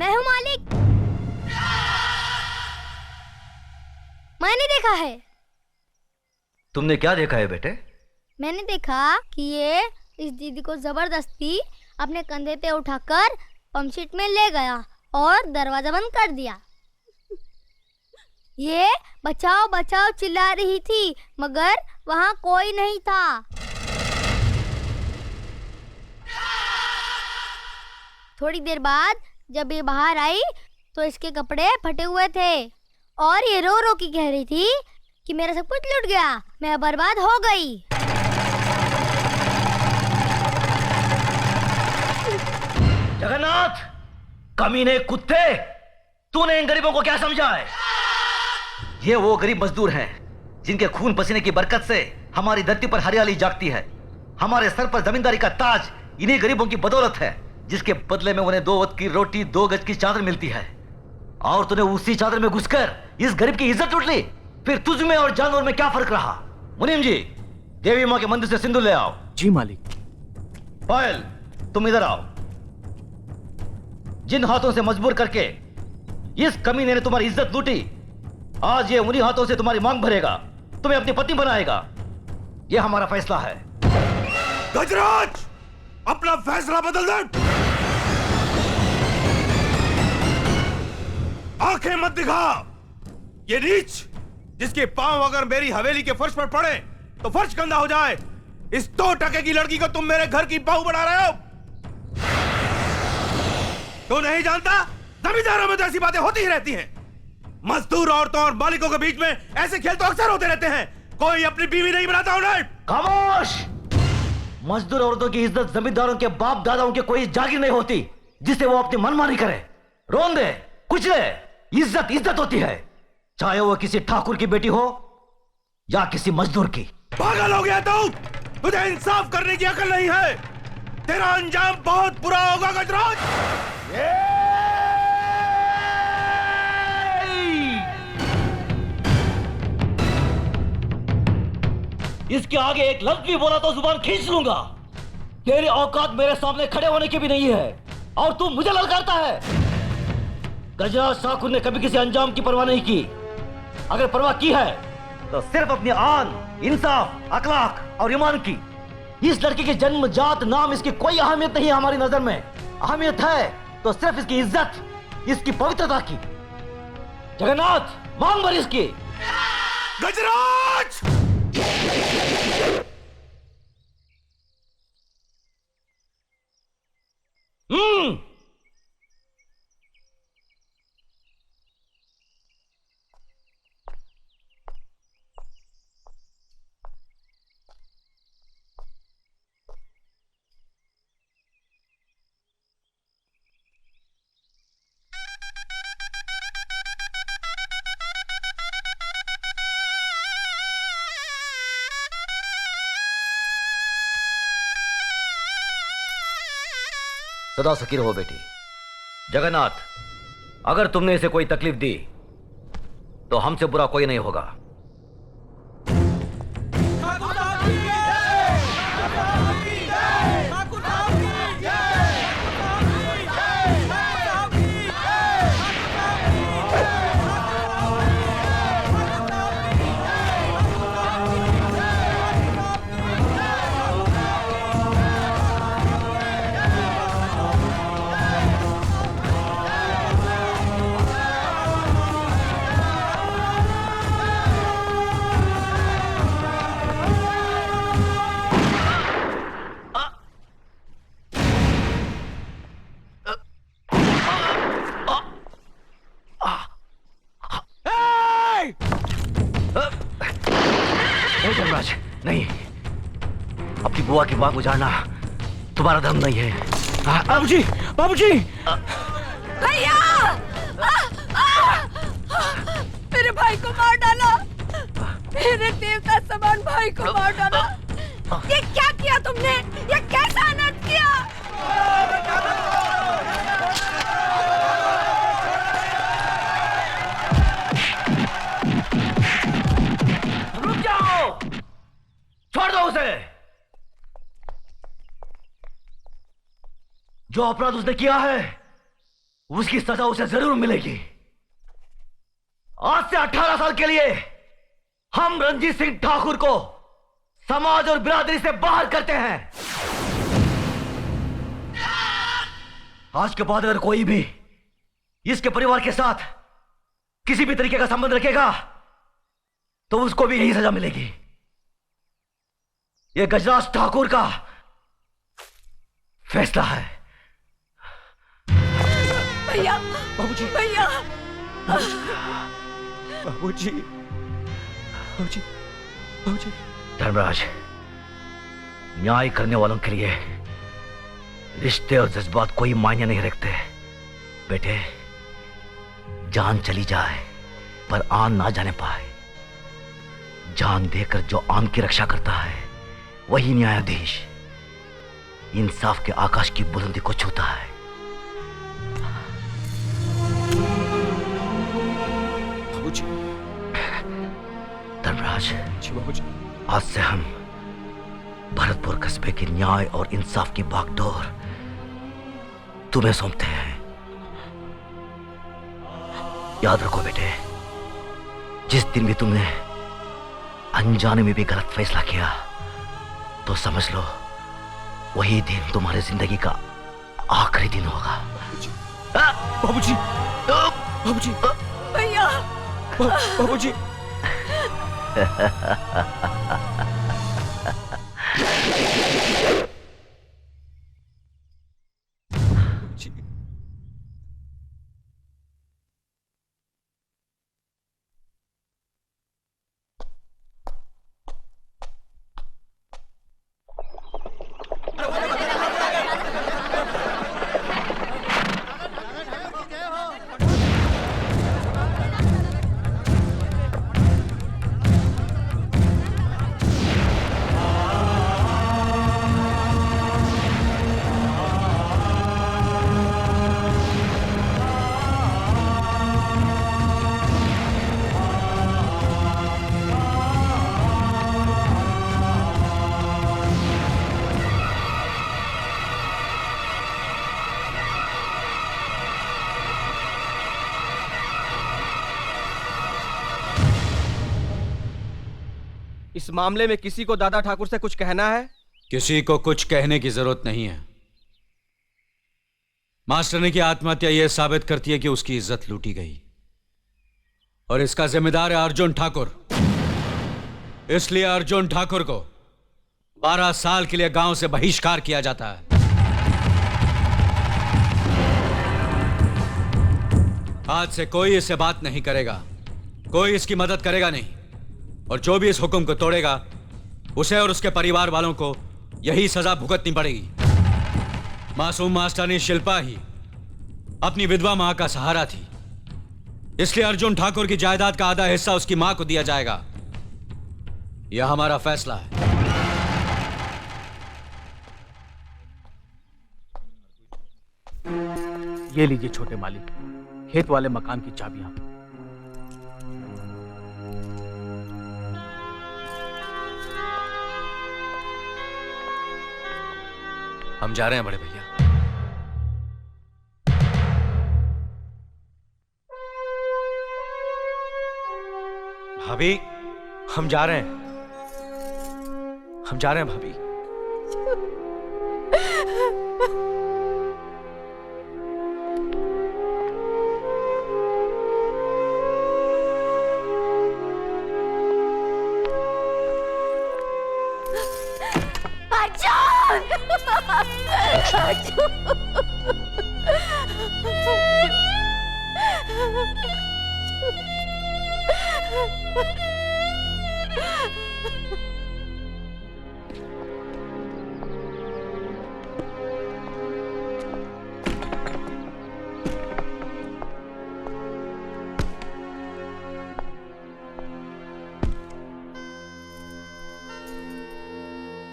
मैं हूँ मालिक। मैंने देखा है। तुमने क्या देखा है बेटे? मैंने देखा कि ये इस दीदी को जबरदस्ती अपने कंधे पे उठाकर पंपशीट में ले गया और दरवाजा बंद कर दिया। ये बचाओ बचाओ चिल्ला रही थी मगर वहाँ कोई नहीं था। थोड़ी देर बाद जब ये बाहर आई तो इसके कपड़े फटे हुए थे और ये रो रो के कह रही थी कि मेरा सब कुछ लूट गया, मैं बर्बाद हो गई। जगन्नाथ, कमीने कुत्ते, तूने इन गरीबों को क्या समझा है? ये वो गरीब मजदूर हैं जिनके खून पसीने की बरकत से हमारी धरती पर हरियाली जागती है। हमारे सर पर जमींदारी का ताज इन्हीं गरीबों की बदौलत है, जिसके बदले में उन्हें 2 वक्त की रोटी 2 गज की चादर मिलती है। और तूने उसी चादर में घुसकर इस गरीब की इज्जत लूट ली। फिर तुझ में और जानवर में क्या फर्क रहा? मुनीम जी, देवी माँ के मंदिर से सिंदूर ले आओ। जी मालिक। पायल, तुम इधर आओ। जिन हाथों से मजबूर करके इस कमीने ने तुम्हारी इज्जत लूटी, आज ये उन्हीं हाथों से तुम्हारी मांग भरेगा, तुम्हें अपनी पत्नी बनाएगा। ये हमारा फैसला है। गजराज, अपना फैसला बदल दे। आंखें मत दिखा। ये नीच जिसके पांव अगर मेरी हवेली के फर्श पर पड़े तो फर्श गंदा हो जाए, इस 2 टके की लड़की को तुम मेरे घर की बहू बना रहे हो। तो नहीं जानता, जमींदारों में तो ऐसी बातें होती ही रहती हैं। मजदूर औरतों और मालिकों के बीच में ऐसे खेल तो अक्सर होते रहते हैं। कोई अपनी बीवी नहीं बनाता उन्हें। खामोश! मजदूर औरतों की इज्जत जमींदारों के बाप दादाओं के कोई जागीर नहीं होती जिसे वो अपनी मनमानी करे। रोन दे, कुचले, इज्जत इज्जत होती है, चाहे वो किसी ठाकुर की बेटी हो या किसी मजदूर की। पागल हो गया तू? तुझे इंसाफ करने की अकल नहीं है। तेरा अंजाम बहुत बुरा होगा गजराज। इसके आगे एक लफ्ज भी बोला तो जुबान खींच लूंगा। तेरी औकात मेरे सामने खड़े होने की भी नहीं है और तू मुझे ललकारता है। गजराज ठाकुर ने कभी किसी अंजाम की परवाह नहीं की। अगर परवाह की है तो सिर्फ अपनी आन, इंसाफ, अखलाक और ईमान की। इस लड़की के जन्म, जात, नाम, इसकी कोई अहमियत नहीं है हमारी नजर में। अहमियत है तो सिर्फ इसकी इज्जत, इसकी पवित्रता की। जगन्नाथ, मांग भर इसकी। गजराज! सदा सुखी रहो बेटी। जगन्नाथ, अगर तुमने इसे कोई तकलीफ दी तो हमसे बुरा कोई नहीं होगा। नहीं, अपनी बुआ की बात गुजारना तुम्हारा धर्म नहीं है। बाबूजी, बाबूजी! भैया! मेरे भाई को मार डाला। मेरे देवता समान भाई को मार डाला। ये क्या किया तुमने? ये कैसा अनर्थ किया? रुक जाओ, छोड़ दो उसे। जो अपराध उसने किया है उसकी सजा उसे जरूर मिलेगी। आज से 18 साल के लिए हम रणजीत सिंह ठाकुर को समाज और बिरादरी से बाहर करते हैं। आज के बाद अगर कोई भी इसके परिवार के साथ किसी भी तरीके का संबंध रखेगा तो उसको भी यही सजा मिलेगी। यह गजराज ठाकुर का फैसला है। भैया, बाबूजी, भैया, बाबूजी, बाबूजी, बाबूजी। धर्मराज, न्याय करने वालों के लिए रिश्ते और जज्बात कोई मायने नहीं रखते। बेटे, जान चली जाए पर आन ना जाने पाए। जान देकर जो आन की रक्षा करता है वही न्यायाधीश इंसाफ के आकाश की बुलंदी को छूता है। बाबूजी, धर्मराज, जी बाबूजी। आज से हम भरतपुर कस्बे की न्याय और इंसाफ की बागडोर तुम्हें सौंपते हैं। याद रखो बेटे, जिस दिन भी तुमने अनजाने में भी गलत फैसला किया तो समझ लो वही दिन तुम्हारी जिंदगी का आखिरी दिन होगा। बाबूजी, बाबूजी, भैया, बाबूजी। इस मामले में किसी को दादा ठाकुर से कुछ कहना है? किसी को कुछ कहने की जरूरत नहीं है। मास्टरनी की आत्महत्या यह साबित करती है कि उसकी इज्जत लूटी गई और इसका जिम्मेदार है अर्जुन ठाकुर। इसलिए अर्जुन ठाकुर को 12 साल के लिए गांव से बहिष्कार किया जाता है। आज से कोई इससे बात नहीं करेगा, कोई इसकी मदद करेगा नहीं, और जो भी इस हुक्म को तोड़ेगा उसे और उसके परिवार वालों को यही सजा भुगतनी पड़ेगी। मासूम मास्टरनी शिल्पा ही अपनी विधवा मां का सहारा थी, इसलिए अर्जुन ठाकुर की जायदाद का आधा हिस्सा उसकी मां को दिया जाएगा। यह हमारा फैसला है। ये लीजिए छोटे मालिक, खेत वाले मकान की चाबियां। हम जा रहे हैं बड़े भैया। भाभी, हम जा रहे हैं, हम जा रहे हैं भाभी।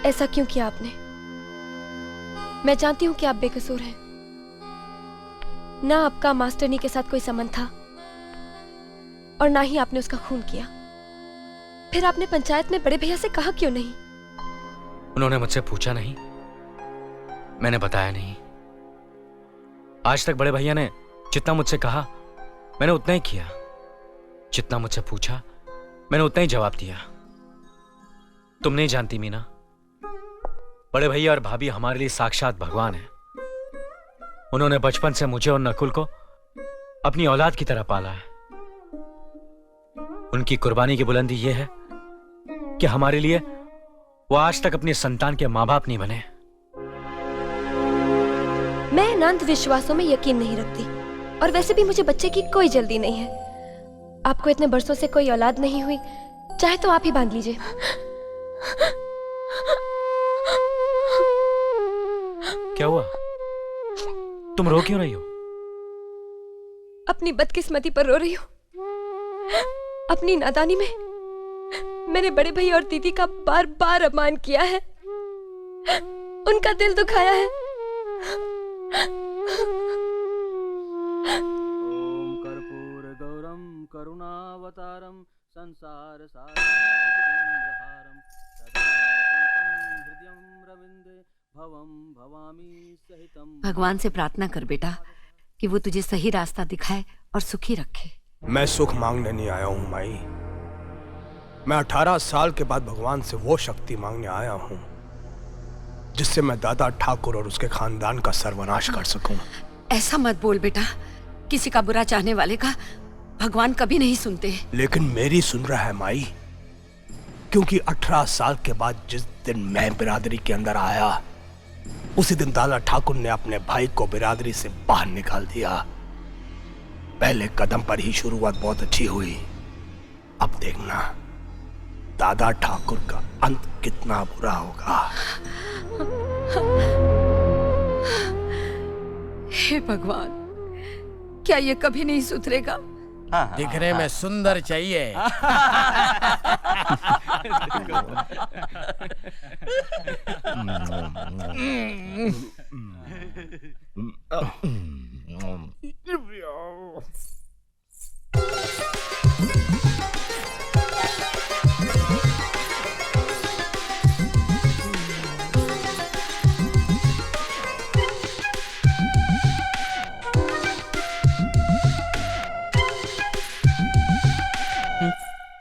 ऐसा क्यों किया आपने? मैं जानती हूं कि आप बेकसूर हैं। ना आपका मास्टरनी के साथ कोई संबंध था और ना ही आपने उसका खून किया। फिर आपने पंचायत में बड़े भैया से कहा क्यों नहीं? उन्होंने मुझसे पूछा नहीं, मैंने बताया नहीं। आज तक बड़े भैया ने जितना मुझसे कहा मैंने उतना ही किया, जितना मुझसे पूछा मैंने उतना ही जवाब दिया। तुम नहीं जानती मीना, बड़े भैया और भाभी हमारे लिए साक्षात भगवान है। उन्होंने बचपन से मुझे और नकुल को अपनी औलाद की तरह पाला है। उनकी कुर्बानी की बुलंदी यह है कि हमारे लिए वो आज तक अपनी संतान के मां बाप नहीं बने। मैं इन अंधविश्वासों में यकीन नहीं रखती, और वैसे भी मुझे बच्चे की कोई जल्दी नहीं है। आपको इतने बरसों से कोई औलाद नहीं हुई, चाहे तो आप ही बांध लीजिए। क्या हुआ? तुम रो क्यों रही हो? अपनी बदकिस्मती पर रो रही हूँ। अपनी नादानी में मैंने बड़े भैया और दीदी का बार बार अपमान किया है, उनका दिल दुखाया है। ओम कर्पूर गौरम करुणावतारम संसार सारम भुजगेन्द्रहारम सदा वसंतं हृदयं रविंदे भवं भवामी सहितम। भगवान से प्रार्थना कर बेटा कि वो तुझे सही रास्ता दिखाए और सुखी रखे। मैं सुख मांगने नहीं आया हूं माई। मैं 18 साल के बाद भगवान से वो शक्ति मांगने आया हूं जिससे मैं दादा ठाकुर और उसके खानदान का सर्वनाश कर सकूं। ऐसा मत बोल बेटा, किसी का बुरा चाहने वाले का भगवान कभी नहीं सुनते। लेकिन मेरी सुन रहा है माई, क्योंकि 18 साल के बाद जिस दिन मैं बिरादरी के अंदर आया, उसी दिन दादा ठाकुर ने अपने भाई को बिरादरी से बाहर निकाल दिया। पहले कदम पर ही शुरुआत बहुत अच्छी हुई, अब देखना दादा ठाकुर का अंत कितना बुरा होगा। हे भगवान, क्या ये कभी नहीं सुधरेगा? दिखने में सुंदर चाहिए।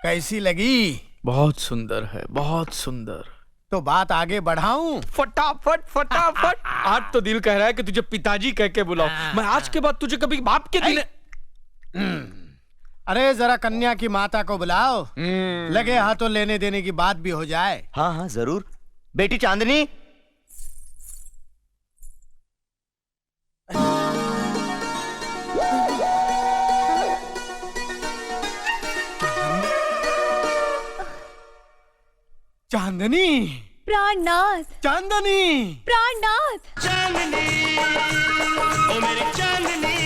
कैसी लगी? बहुत सुंदर है, बहुत सुंदर। तो बात आगे बढ़ाऊं? फटाफट फटाफट। आज तो दिल कह रहा है कि तुझे पिताजी कह के बुलाओ। मैं आज के बाद तुझे कभी बाप के दिन। अरे जरा कन्या की माता को बुलाओ, लगे हाथों लेने देने की बात भी हो जाए। हाँ हाँ जरूर। बेटी चांदनी, चांदनी, प्राणनाथ, चांदनी, प्राणनाथ। चांदनी, ओ मेरी चांदनी,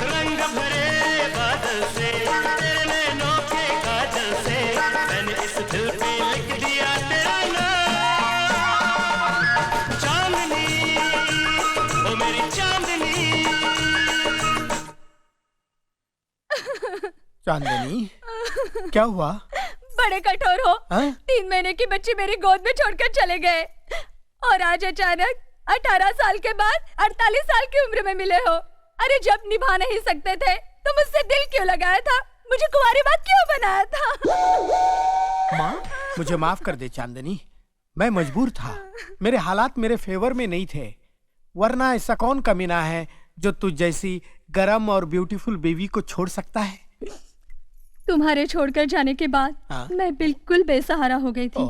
रंग भरे बादल से, तेरे नैनों के काजल से, मैंने इस दिल पे लिख दिया तेरा नाम। चांदनी, ओ मेरी चांदनी। चांदनी, क्या हुआ? बड़े कठोर हो। हाँ? 3 महीने की बच्ची मेरी गोद में छोड़कर चले गए, और आज अचानक 18 साल के बाद 48 साल की उम्र में मिले हो। अरे जब निभा नहीं सकते थे तो मुझसे दिल क्यों लगाया था? मुझे कुंवारी बात क्यों बनाया था? माँ, मुझे माफ कर दे चांदनी, मैं मजबूर था। मेरे हालात मेरे फेवर में नहीं थे, वरना ऐसा कौन कमीना है जो तुझ जैसी गरम और ब्यूटीफुल बेबी को छोड़ सकता है? तुम्हारे छोड़कर जाने के बाद हाँ? मैं बिल्कुल बेसहारा हो गई थी,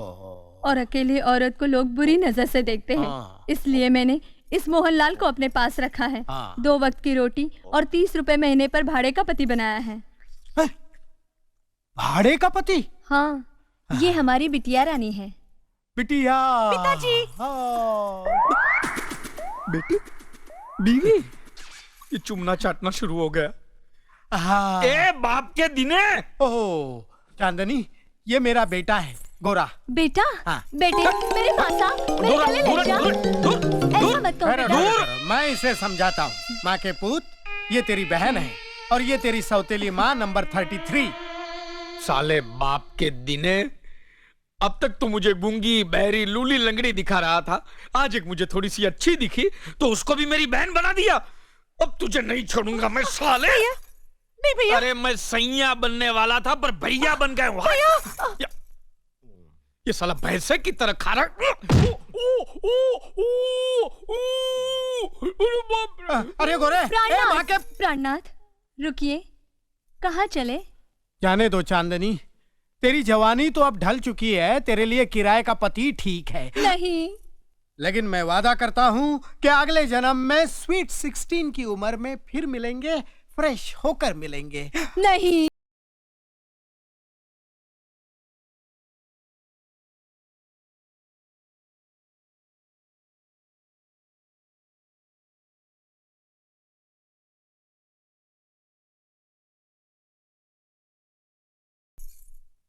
और अकेली औरत को लोग बुरी नजर से देखते हैं। हाँ। इसलिए मैंने इस मोहनलाल को अपने पास रखा है। हाँ। 2 वक्त की रोटी और 30 रुपए महीने पर भाड़े का पति बनाया है। भाड़े का पति? हाँ, ये हमारी बिटिया रानी है। बिटिया, पिताजी। बेटी, बीवी, ये चुमना चाटना शुरू हो गया। हाँ। ए बाप के दिने। ओह चांदनी, ये मेरा बेटा है गोरा। बेटा? हाँ। बेटे, मेरे पास आ, मेरे गले लग जा। ऐसा मत कहो बेटा। मैं इसे समझाता हूँ। माँ के पूत, ये तेरी बहन है, और ये तेरी सौतेली माँ नंबर 33। साले बाप के दिने, अब तक तो मुझे गूंगी बहरी लूली लंगड़ी दिखा रहा था, आज एक मुझे थोड़ी सी अच्छी दिखी तो उसको भी मेरी बहन बना दिया। अब तुझे नहीं छोड़ूंगा मैं साले। नहीं भैया। अरे मैं सैया बनने वाला था पर भैया बन गए हूँ। ये साला भैंसे की तरह खा रहा। अरे गोरे, प्राणनाथ रुकिए, कहाँ चले? जाने दो चांदनी, तेरी जवानी तो अब ढल चुकी है, तेरे लिए किराए का पति ठीक है। नहीं, लेकिन मैं वादा करता हूँ कि अगले जन्म में स्वीट 16 की उम्र में फिर मिलेंगे, फ्रेश होकर मिलेंगे। नहीं।